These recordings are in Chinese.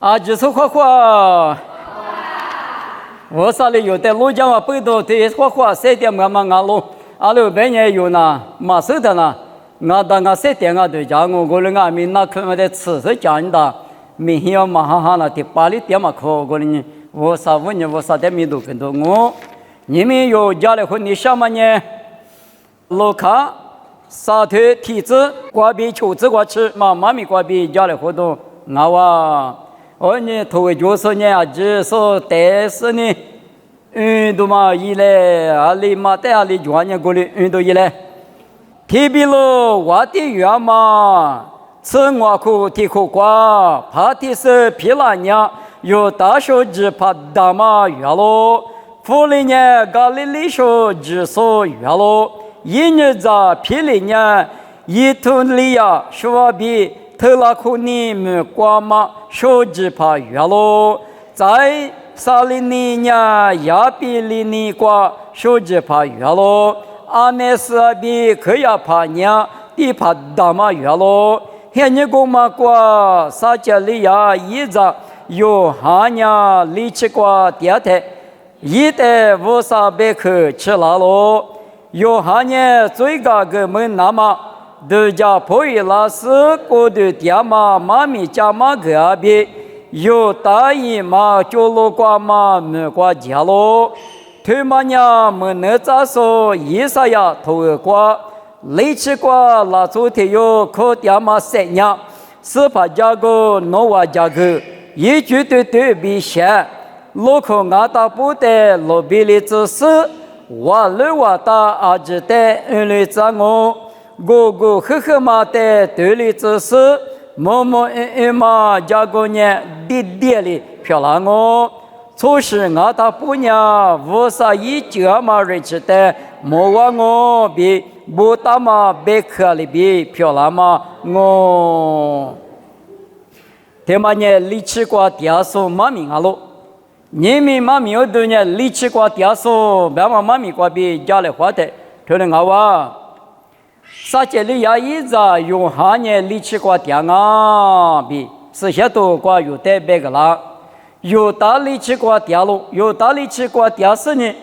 啊，就是花花。我啥里有的路江啊，背到的花花3点嘛俺路，阿路边也有呢，马手的呢，俺当俺3点啊对讲我们俺们那可没得吃是讲的，明天马哈哈那的8里点嘛可我呢，我啥问你我啥点没都跟到我，你们有家里婚礼什么呢？路卡。沙特体质瓜比球子瓜吃嘛，妈咪瓜比家里活动我啊，我呢头为就是呢啊，只说但是呢，运动嘛一来阿里嘛在阿里专业过来运动一来，特别了我的愿嘛，吃我苦体苦瓜，怕的是皮拉娘有大手指怕大嘛月咯，福利呢咖喱里手指手月咯。一年在霹雳呢，一ton里呀，说比特拉库尼姆瓜嘛，手指怕月咯，在萨里尼呢，亚比里尼瓜手指怕月咯，阿内斯比可亚怕呢，地怕大嘛月咯，现你公嘛瓜萨加里亚一在有哈呢，里吃瓜第二天，一代乌萨贝克吃拉咯。有哈呢，最高个门那么，都家婆姨老师过的爹妈妈咪家妈个边，有大姨妈就路瓜妈没瓜家咯，他妈娘没那咋说，一啥呀头瓜，雷吃瓜拉出天有可爹妈3年，是怕家个弄娃家个，一句对比些，路口俺大不得路边里只是。我老我大阿只的恩来赞我，哥哥呵呵嘛的对里只是，默默嘛家个呢弟弟里漂亮我，初时我大不娘无啥一脚嘛认识的，莫忘我比不大嘛别克里比漂亮嘛我，他妈呢力气过第手妈咪阿路。你们妈咪有多呢？力气瓜点数，别嘛妈咪瓜比家里花的，可能我哇，啥节里也一直用哈呢力气瓜点啊，比这些都瓜有代表个啦，有大力气瓜点咯，有大力气瓜点是呢，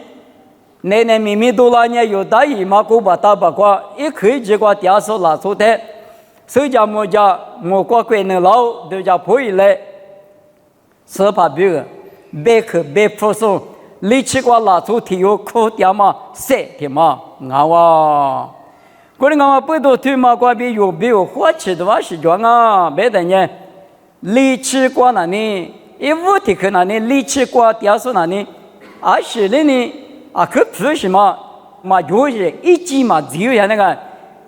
奶奶咪咪都啦呢，有大姨妈姑把大把瓜，一可以结瓜点数拿出的，谁家么家我瓜归能老，都家婆姨来，是怕别个。别克别服输，力气瓜拉出体有可点嘛，3天嘛，我哇，过来我不多推嘛，瓜比有花钱的话是讲啊，别的呢，力气瓜那呢，一5天可那呢，力气瓜点数那呢，20的呢，啊可不是嘛，嘛就是一季嘛，只有那个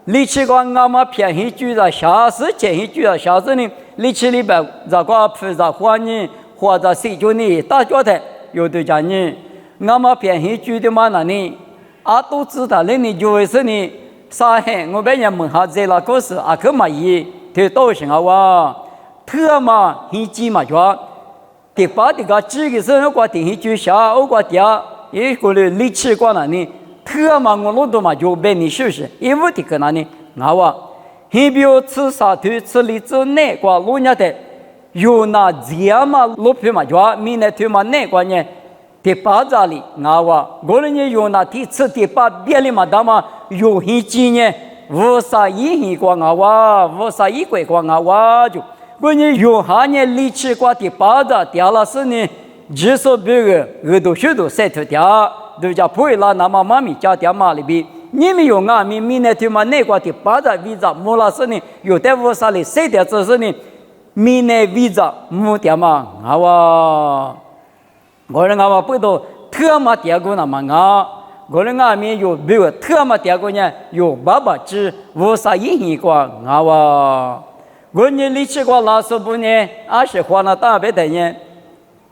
力气瓜我嘛便宜居的，下次便宜居的，下次呢，力气里边这个菩萨花呢。或者谁叫你大家的有的讲你，我们便宜居的嘛那呢？啊都知道了你就是你啥嘿？我别人问下这那个事啊，可嘛伊他都是啊哇，特嘛一季嘛说，第8的个几个是我电视剧下我个爹一个人力气过那呢，特嘛我弄到嘛就被你试试，因为的个那呢，我哇，还比如吃啥腿吃荔枝奶瓜路人的。有那这嘛路皮嘛叫米那腿嘛那个呢？第8这里我话，我人家有那第7、第8别里嘛他嘛有很几年，无啥一个我话，无啥一个我话就，我人有哈呢力气过第8这掉了是呢，只说别个耳朵许多晒头掉，都叫不会啦，那么妈咪家掉嘛里边。你们有啊？米那腿嘛那个第8这为啥没了是呢？有的无啥哩晒掉只是呢？米内为着目的嘛，我人我不都特么点过那么我人面有没有特么点过呢？有爸爸知无啥影响过我人力气过老师不呢，20花那大白的呢，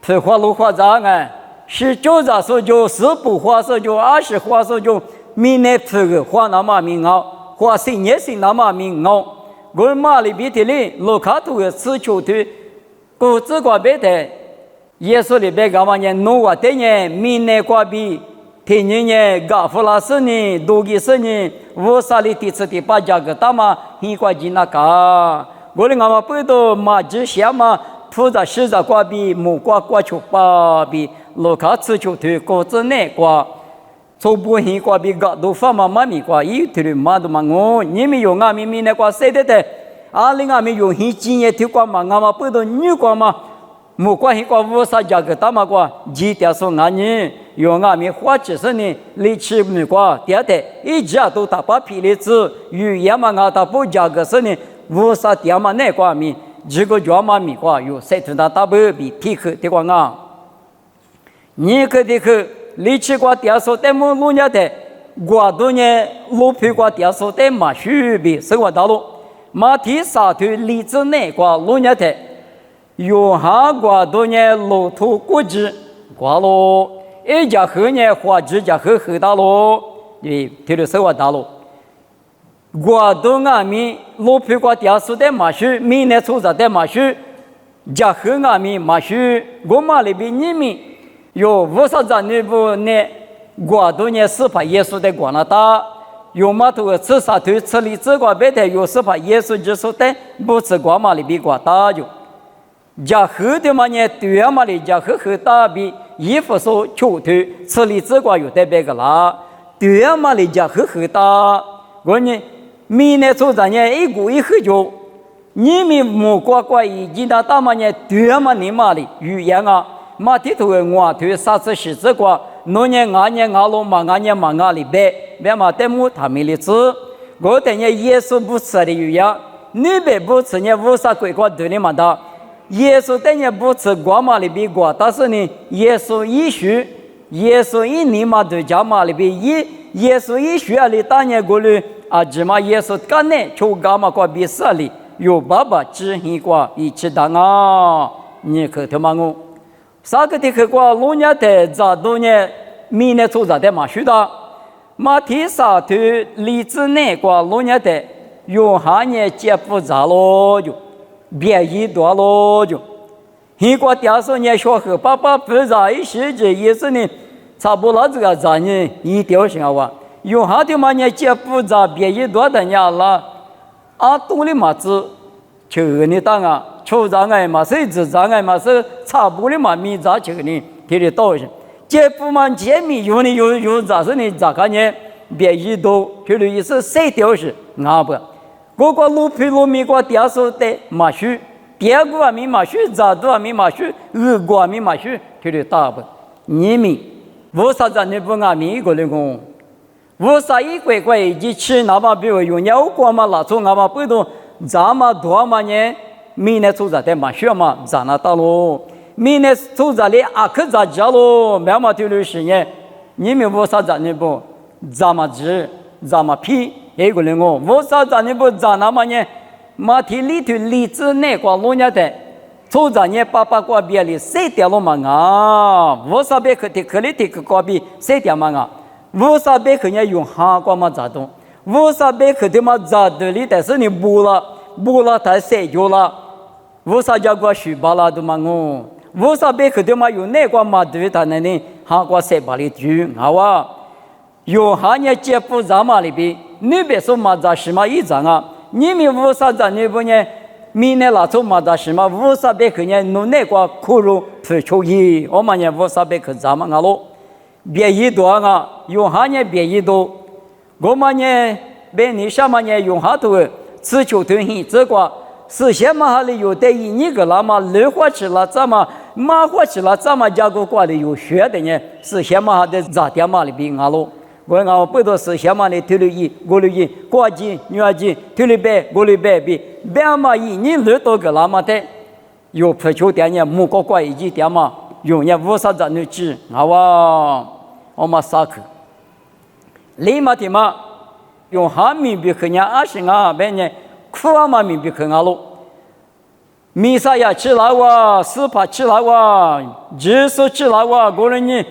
他花路花咋个？19咋说就10不花说就20花说就米内这个花那么明好，花10年是那么明好。我马里边的哩，路卡图的吃球的，古子瓜别的，耶稣里边干嘛呢？努瓦的呢，米内瓜比，天年呢，嘎弗拉斯呢，多吉斯呢，乌萨里第7、第8家个大嘛，很快进那个，我哩俺们不都马之下嘛，菩萨释迦瓜比木瓜瓜球巴比罗卡此球推果子内瓜。做不行瓜比嘎都发妈妈咪瓜，一推妈都嘛我，你们有俺咪那瓜谁的？阿里俺们有很经验的瓜嘛，俺们不都女瓜嘛？木瓜很瓜无啥价格大嘛瓜，几条说俺呢，有俺们花几十年力气木瓜，第二天一家都打把皮粒子，语言嘛俺打不价格是呢，无啥点嘛那瓜米，这个叫嘛米瓜有谁知道打不比皮克的瓜啊？你可的可力气瓜点说在木路家的，瓜多呢路皮瓜点说在马须比生活道路，马蹄沙腿荔枝内瓜路家的。有哈瓜多呢，路途过直瓜咯，一家河呢花枝家河大咯，对，这个生活大路。瓜多俺们路皮瓜点数的马须，明年出产的马须，家河俺们马须，我马里边你们有无啥子那部呢？瓜多呢是怕耶稣的瓜那大，有马头吃啥腿吃荔枝瓜白的，有是怕耶稣之说的不吃瓜马里边瓜大就。家河的嘛呢，对嘛的家河大比衣服说秋头吃荔枝瓜有代表个啦，对嘛的家河大，我呢明年出产呢一股一喝酒，你们木瓜瓜已经到大嘛呢，对嘛你嘛的语言啊，马蹄头我头啥子柿子瓜，农年俺年俺老嘛俺年嘛俺里边，别嘛得木他们的吃，我等呢耶稣不吃的语言，你别不吃呢无啥鬼瓜对你嘛的。耶稣等于不吃瓜嘛里边瓜，但是呢，耶稣一许，耶稣一年嘛对家嘛里边耶稣一许啊里当年过来啊，只嘛耶稣干呢，就干嘛瓜比赛里有爸爸只很瓜一起当啊，你可听嘛我，啥个的可瓜老年的咋多呢？明年出咋的嘛许的，马蹄沙腿荔枝内瓜老年的有哈年接不着咯就。别一多咯就，一个电视呢小和爸爸不在一起这意思呢，差不多这个咱呢一条线啊，有哈的嘛呢接不着别一多的呢啦，啊多的嘛子，求你当啊，求障碍嘛谁知障碍嘛是差不多的嘛米咋求呢，给你道些，接不嘛接米有呢有咋是呢咋看呢？别一多，就意思谁条是啊不？我个路皮路米个点数的马须，第二个米马须，咋多米马须，二个米马须，就是大不？你们为啥子你不按米一个人工？为啥一块块一起吃，哪怕比如用鸟瓜嘛，拿出哪怕不多，咱嘛多嘛呢？明年出咋的马须嘛，咋那大咯？明年出咋的阿克咋家咯？没嘛丢了是呢？你们为啥子你不？咱嘛吃，咱嘛皮。一个人哦，为啥咱你不咱那么呢？马蹄里头荔枝内瓜老年的，从咱呢爸爸瓜边里谁掉了嘛啊？为啥别去的可里的瓜边谁掉嘛啊？为啥别去呢用哈瓜嘛咋动？为啥别去的嘛咋的里？但是你补了才谁掉了？为啥叫瓜水巴拉的嘛哦？为啥别去的嘛用内瓜嘛对他那呢？哈瓜谁巴里住好啊？用哈呢接不着嘛里边。你别说马扎什么一张啊！你们为啥子你不呢？明年拿出马扎什么？为啥别去呢？弄那个苦肉不求衣？我们呢为啥别去咱们啊喽？别一多啊！用哈呢别一多，我们呢别你什么呢？用哈头只求吞hin这个是什么哈里有得一你个那么六花吃了怎么马花吃了怎么加个瓜里有血的呢？是什么哈的咋点嘛里边啊喽？我不多是什么的推了一，过了一，过几女儿几推了百，过了百比，百嘛一年六多个那么的，有不求点呢，木瓜瓜一几点嘛，用呢无啥子能吃，好哇，我们啥去？立马的嘛，用哈米比去呢20啊，别呢，苦啊嘛米比去啊喽，米啥呀吃了哇，斯帕吃了哇，紫苏吃了哇，过了呢。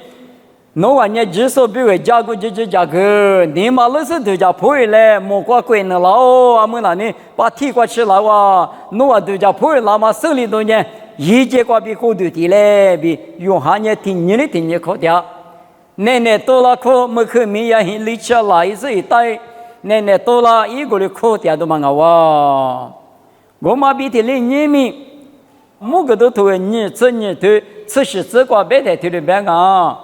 侬话呢？至少比如加个加个，你嘛老是都叫破嘞，莫瓜贵呢老啊么那呢？把铁瓜吃了哇，侬话都叫破了嘛？手里头呢，一节瓜比好多的嘞，比用下呢听你考掉，奶奶多了考没考米呀，很力气来一次一带，奶奶多了一个的考掉都蛮好哇。我嘛比的嘞你们，某个都头你这你头此时这个白台头的白啊，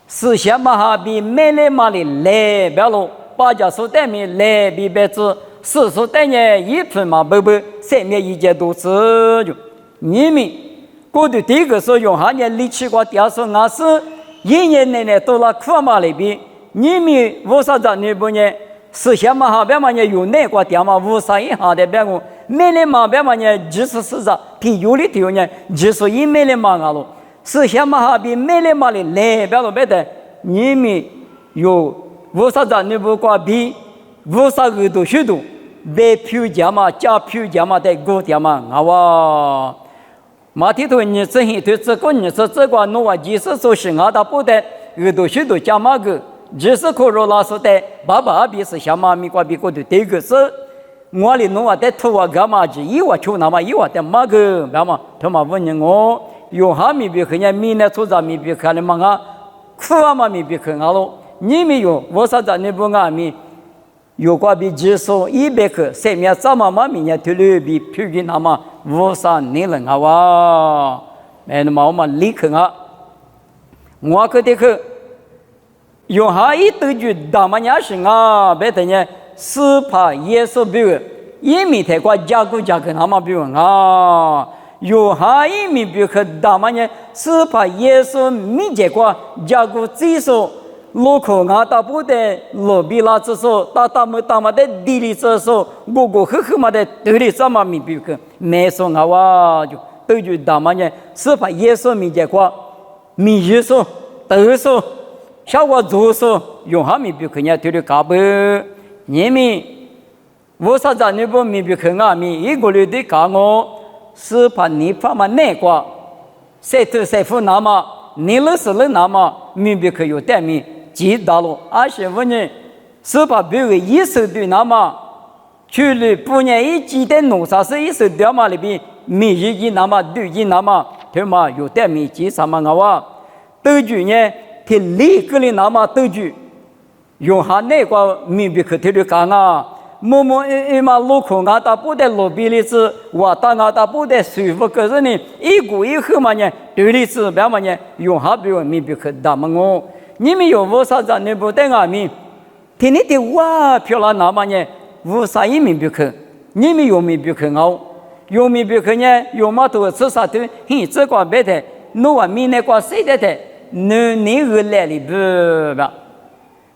思想嘛哈比美丽嘛的来白喽，八家所带面来比白子，四所带呢一分嘛不不，三面一件都是就，你们过去第一个说用下年力气过第二说俺是一年内呢到了苦嘛里边，你们为啥子你不呢？思想嘛哈，别嘛呢有那个点嘛，无啥一下的别个，美丽嘛别嘛呢，就是啥，比有的头呢，就是一美丽嘛啊喽，思想嘛哈比美丽嘛的来，别了别的，你们有无啥子你不过比无啥个都许多，白票价嘛，假票价嘛的高点嘛，啊哇，马蹄头你这些对这个你说这个弄啊，即使说是俺的不得，都许多加嘛个。只是可罗拉说的，爸爸比是小妈咪瓜比过的这个是，我里弄啊在土啊干嘛子，一瓦出那么一瓦的嘛个，那么他妈问你我有哈咪比可人民呢出咱咪比可能嘛啊，苦啊嘛咪比可俺咯，你没有我啥子你不俺咪，有瓜比只说100克，上面怎么嘛咪呢头里比平均那么我啥你能啊哇，那么我们立刻啊，我可得去。用下一对句大嘛伢是啊，别等呢，是怕耶稣比如，一米太过加固那么比如啊，用下一米比如大嘛呢，是怕耶稣米结果加固技术，路口啊大不得路比拉之手，大么的地理之手，我呵嘛的地理什么米比如没说啊哇就对句大嘛呢，是怕耶稣米结果米耶稣得手。小我做事用哈咪比可人对的搞不，你们我啥子你不咪比可俺咪一个人的搞我，是怕你怕嘛那个，谁头谁付那么，你了是了那么，咪比可有带咪记到了，而且我呢是怕别个一手对那么，去了不然一记的弄啥是一手掉嘛里边，咪一那么对一那么，他妈有带咪记什么个哇，都就呢。他立个的那么多句，用下那个明白可听的讲啊，默默嘛路口啊，他不得路边的子，我当啊他不得舒服，可是呢，一股一后嘛呢，对的子，别嘛呢，用下比如明白可大么我，你们有为啥子你不得俺们？听你的话漂亮那么呢，为啥也明白可？你们有明白可熬，有明白可呢，有嘛多吃啥的，嘿，这个别的，侬啊明那个谁的的？你个来里不吧？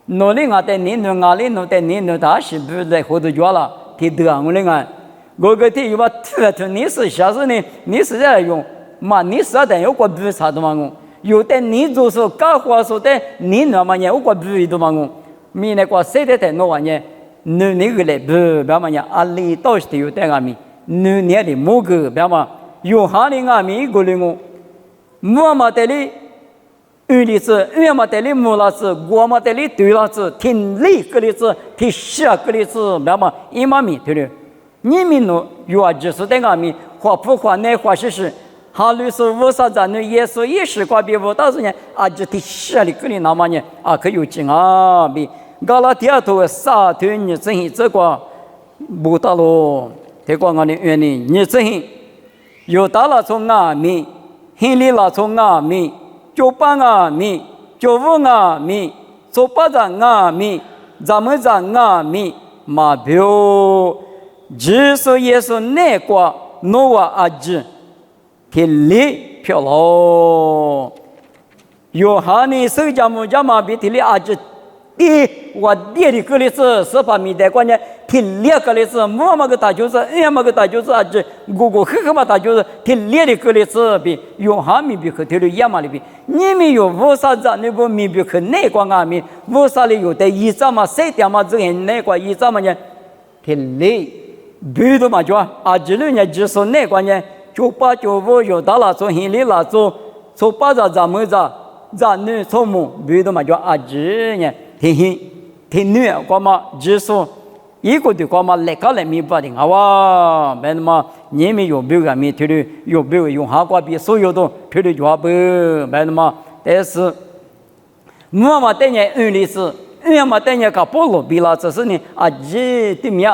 侬里我带你，侬哪里侬带你，侬大是不来活动脚了？提得我哩俺，我个提有把突你是下次呢？你是在用嘛？你是在有个不啥的嘛？我有的你做事干活说的，你那么呢？有个不的嘛？我米那个谁的侬玩呢？侬那个来不吧嘛？阿里都是有带俺米，侬那里某个吧嘛？有哈里俺米一个哩我，我嘛带哩。二例子，二嘛带哩木拉子，我嘛带哩对拉子，听里个例子，听下个例子，那么一嘛米对了。你们喏，有啊，就是在俺们花不花那花是是，哈律师为啥咱那耶稣也是挂比我，但是呢，啊就听下里个里那么呢，啊可有劲啊比，搞了第二头啥头你真是这个不到喽，这个俺的原理你真是有到了从俺们，心里了从俺们。就帮俺们，就问俺们，就把咱俺们，咱们咱俺们，马标，只是也是那个诺瓦阿吉，天理漂亮。有哈尼手家木家嘛比天理阿吉，我爹的个例子是把米的关键。天烈个例子，我嘛个大就是，俺嘛个大就是啊，这我呵嘛大就是天烈的个例子比用哈米比和天的野嘛里比，你们有为啥子那个米比和那个俺们为啥里有的一张嘛谁点嘛这样那个一张嘛呢？天烈，别的嘛就啊，这里呢就是那个呢，就把就我有到了做心里了做把咱们咱女做么，别的嘛就啊这呢，天女个嘛就是。一个的话嘛，来个来明白的，好哇，没那么你们有没有没听的，有没有用哈瓜比所有的听的话不，没那么，但是我嘛等年二例子，我嘛等年个菠萝比啦，只是呢啊，这对面，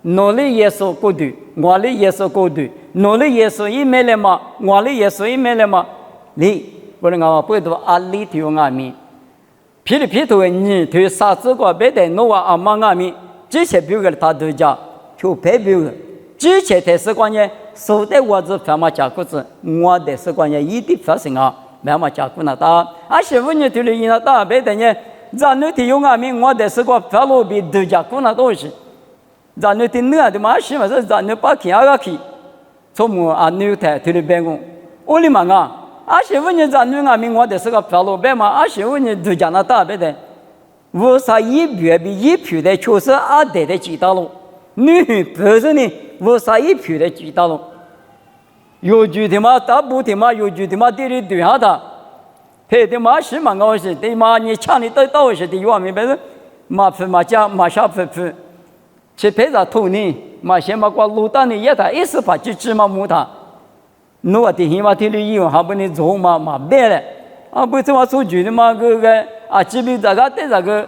哪里也是过度，我里也是过度，努力耶稣一没了嘛，我的耶稣一没了嘛，你不能我不多阿里头阿米，皮里皮头你头啥子个别的诺阿妈阿米，之前表个他都讲，就白表个，之前的是关键，手的我是反嘛讲故事，我的是关键一定发生啊，反嘛讲故那大，啊媳妇你头里那大别的呢，咱那天用阿米，我的是个反路比都讲故那东西，咱那天那的嘛是嘛是咱那把起阿个起。从我阿女台头里边个，我哩嘛啊，阿媳妇你咱女阿明我的是个漂路边嘛，阿媳妇你都讲那大别的，我啥一表比一表的确实阿爹的知道了，女本身呢，我啥一表的知道了，有句的嘛，大部的嘛，有句的嘛，地里对下他，他的嘛是嘛我是的嘛，你抢你得到是的，有阿明别人嘛分嘛讲嘛下分分，去陪着头呢。嘛，先把过路单的也他一时把去芝麻木他，侬的起码体力用，还不能做嘛别了，啊不怎么出去的嘛个啊，这边这个对这个，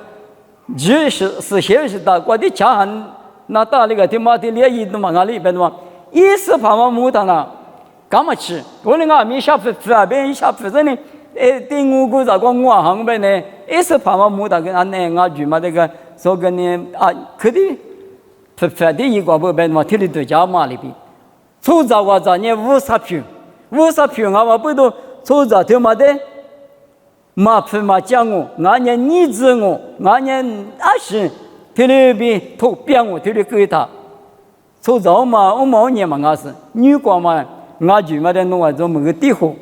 就是现实的，我的家人那大那个他妈的连一都嘛那里边的嘛，一时把嘛木他了，干嘛吃？我那个没下分啊，别下分子呢，对我估这个我行边呢，一时把嘛木他跟俺那俺舅妈那个说跟你啊，肯定。反正一个不变嘛，体力都加嘛里边，出早我早年50票我不都出早他妈的，嘛分嘛讲我，俺年儿子我，俺年20，体力比头变我体力给他，出早嘛我毛年嘛俺是，女光嘛俺舅妈的弄啊做么个地方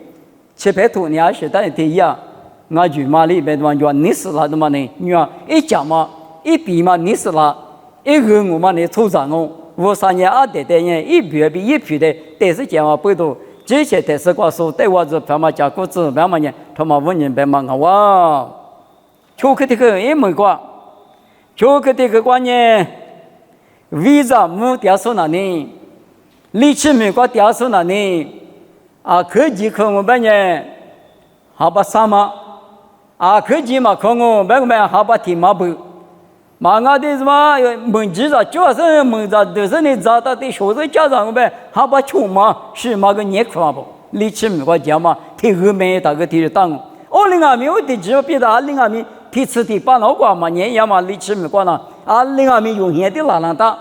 ，700多年20但是第一啊，俺舅妈里边嘛叫你死了的嘛呢，女啊一讲嘛一比嘛你死了。一个我们的出长哦，53年2代的人一票比一票的，但是讲话不多，这些但是话说对我是白马加工资白马年，他妈5年白马我哇，巧克力个也没过，巧克力个关键，为啥没掉手那呢？力气没过掉手那呢？啊，科技科我们呢，好把啥嘛？啊，科技嘛科我们好把天马不。嘛，俺的什么门记着，就是门着，都是你找到的学生家长们，还把穷嘛，是嘛个年苦不？力气没个讲嘛，提后面大个提当，我另外面我的只要别的，另外面提吃的把老瓜嘛，年样嘛力气没个呢，另外面用现的拉大，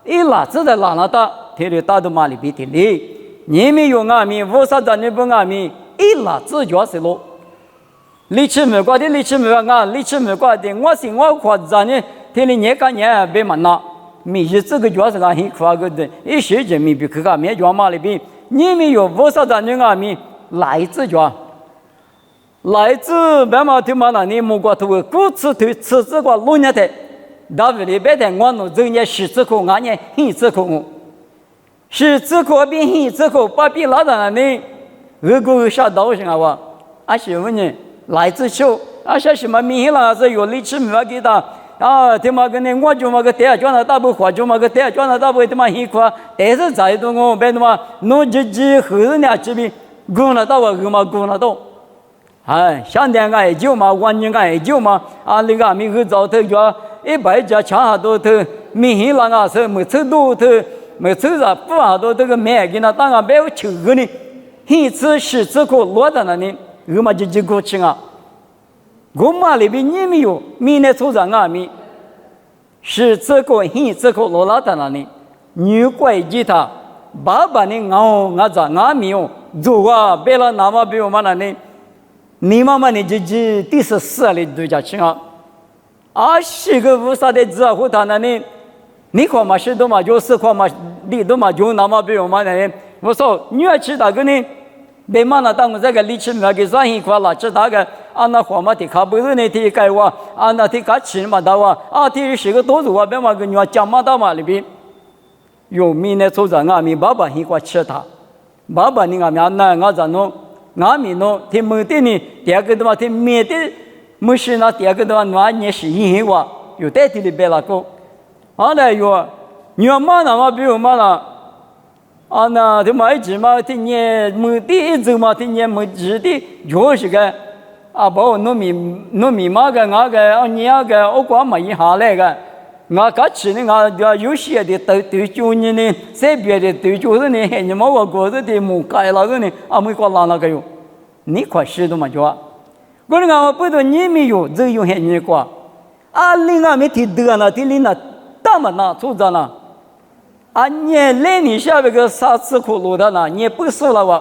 一拉子的拉大，提的大都嘛里边的哩，你们用俺们50张你不俺们一拉子就是咯。力气没个的，力气没个俺，力气没个的，我是我夸张呢。天里年干年别嘛那，每日这个主要是俺很夸个的，一些人民币去干面叫嘛里边，你们有50张人俺们来自叫，来自白马头嘛那你木瓜头，故此头吃这个6年的，大为里边的我弄这年10次口，俺年1次口，10次口比1次口，把比老大呢，俄国下刀上啊，俺媳妇呢来自小，俺说什么明显了是有力气没给他。啊，他妈个呢，我就嘛个带转了大部，或就嘛个带转了大部，他妈很快，但是在东我别他妈弄这后头呢这边攻了到我嘛攻了到，哎，现在俺就嘛，晚年俺就嘛，啊那个俺们去早头叫100家抢下多头，明显了俺是没抽多头，没抽着不下多这个买给那当俺别有求个呢，1次10次可落在那里，我嘛就过去啊。我妈里边你没有，明年出长俺们10次口、1次口落了在那里，女怪吉他，爸爸呢俺在俺没有，做啊别了那么比我们那里，你妈妈呢就第14里度假去啊，20个50的字和他那里，你看嘛10多嘛就是看嘛你多嘛就那么比我们那里，我说女儿去哪个呢？别嘛那当我这个力气没给算一块了，这大概按那话嘛的卡不是那天改哇，按那天卡钱嘛的哇，天10个多少别嘛个女儿讲嘛到嘛里边，有明年出长俺们爸爸很快吃他，爸爸你俺们那俺在弄，俺们弄天没得呢，第二个的话天没得，没事那第二个的话那年是一哇，有代替的别那个，来有女儿嘛那么比我嘛那。那他妈一直嘛，今年没得一周嘛，今年没值的，就是个把我糯米嘛个那个，你那个我光买一下来个，我刚吃呢，我有些的对酒呢，这边的对酒呢，你们我过的的木盖那个呢，没过拉那个哟，你快吃的嘛就啊，我呢我不懂你没有，只有很你过，另外没提得那提领那，大么那做着呢，你来你下边个啥子苦路的呢？你不说了哇，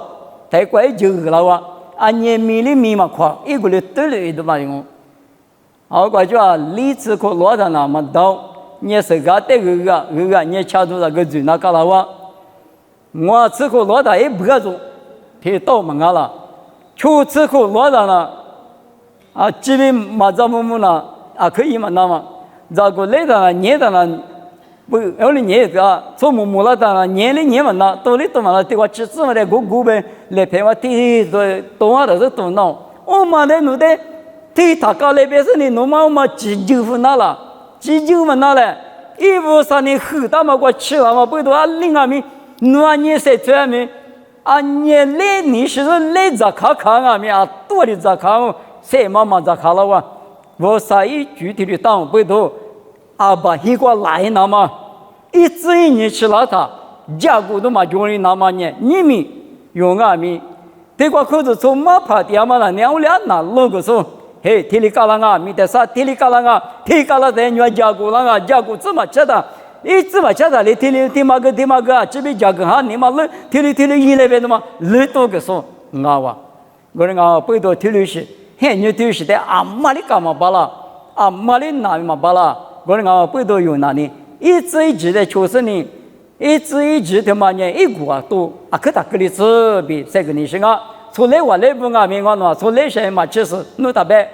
太怪就了哇，你米里米嘛快，一个人得了的嘛用，好怪就理智苦路的那么到。你是个对个，你掐住那个嘴那个了哇？我吃苦落大也不个做，提到门啊了，就吃苦落大了，这边马扎木木呢，可以嘛那么，这个来的年的呢，不，有的年个，做木木了的呢，年的年嘛那，多的多嘛那，对我吃子嘛的古呗，来陪我提多啊的是多闹，我嘛的弄的，提他搞那边是你弄嘛我嘛几乎那了。几九嘛那嘞，一部上你后大嘛我吃了嘛，不多另外面，你谁出面你来你是来咋看多的咋看谁嘛咋看了哇？我啥一具体的当不多把一个来那么一直一年吃了它，价格都嘛就你那么呢，你们用面，这个口子从马爬地嘛那两两那弄个说。嘿，提里嘎啷啊，米得啥？提里嘎啷啊，提嘎啷在你家姑啷啊，家姑怎么吃的？怎么吃的？你提里提嘛个这边家姑哈，你嘛了提里一那边的嘛，了多个说哇，我人不多提里是，嘿，你提里是的马里干嘛巴拉？马里哪嘛巴拉？我人不多有哪里？一直的就是你，一直的嘛呢，一股都可大个的这边这个你是啊。出来我来不面我出来些嘛其实弄特别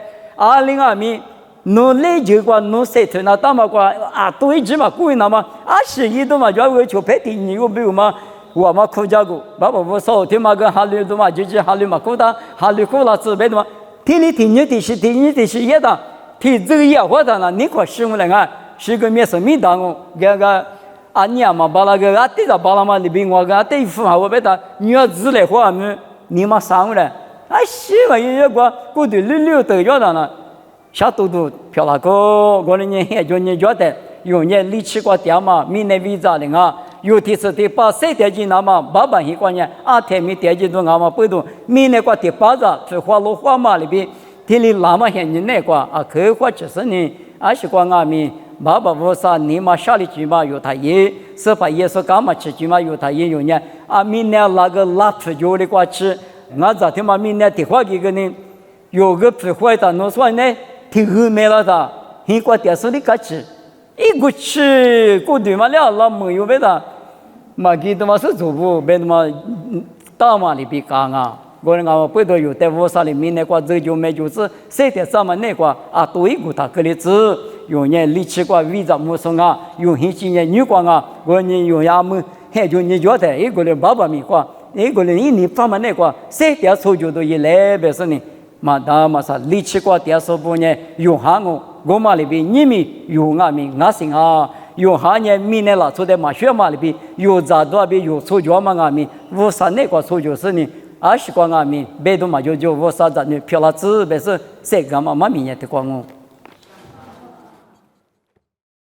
另外面弄来就过弄谁头那大嘛过都一直嘛贵那么是一都嘛就会就拍电影没有嘛我嘛苦家过爸爸我说听嘛个哈律都嘛就是哈律嘛苦的哈律苦了自别的嘛听你的是也的听这个也活的呢你可是我来看是个面生命当中这个你嘛把那个对着把那嘛里边我个对付好我别的你要自来话呢你嘛上来，西嘛也过对溜都要的呢，小多漂亮个，我的人就你觉得有人力气过点嘛，明年为啥的啊？有的是的把谁点进那么800一块钱，2天没点进都俺们不懂，明年过第8日去花路花嘛里边，天里那么些人那个可花70年，是过俺们爸爸我说你嘛下里去嘛有他也，是把耶稣干嘛吃去嘛有他也有呢。明年那个拉出酒的过去，俺昨天嘛明年的话一个呢，有个不坏的，侬说呢，挺后面了的，一个电视里过去，一个去过对嘛了，那没有别的，嘛记得嘛是做不别的嘛，大嘛里边讲啊，我人家不都有在屋上里面那个这就没就是谁的上面那个多一个他个例子，有人力气过为着么说有些今年女光我人有呀么。还就你觉得一个人800米花，一个人1年方面那个，谁点手就都一来别说呢，嘛大嘛啥力气过点手不呢？有行我嘛里边你们有面行有行呢明年拉出的嘛学嘛里边有咋多边有手脚嘛面，我啥那个手就是呢，20个面，别的嘛就我啥子呢，漂亮子别是谁个嘛明年的光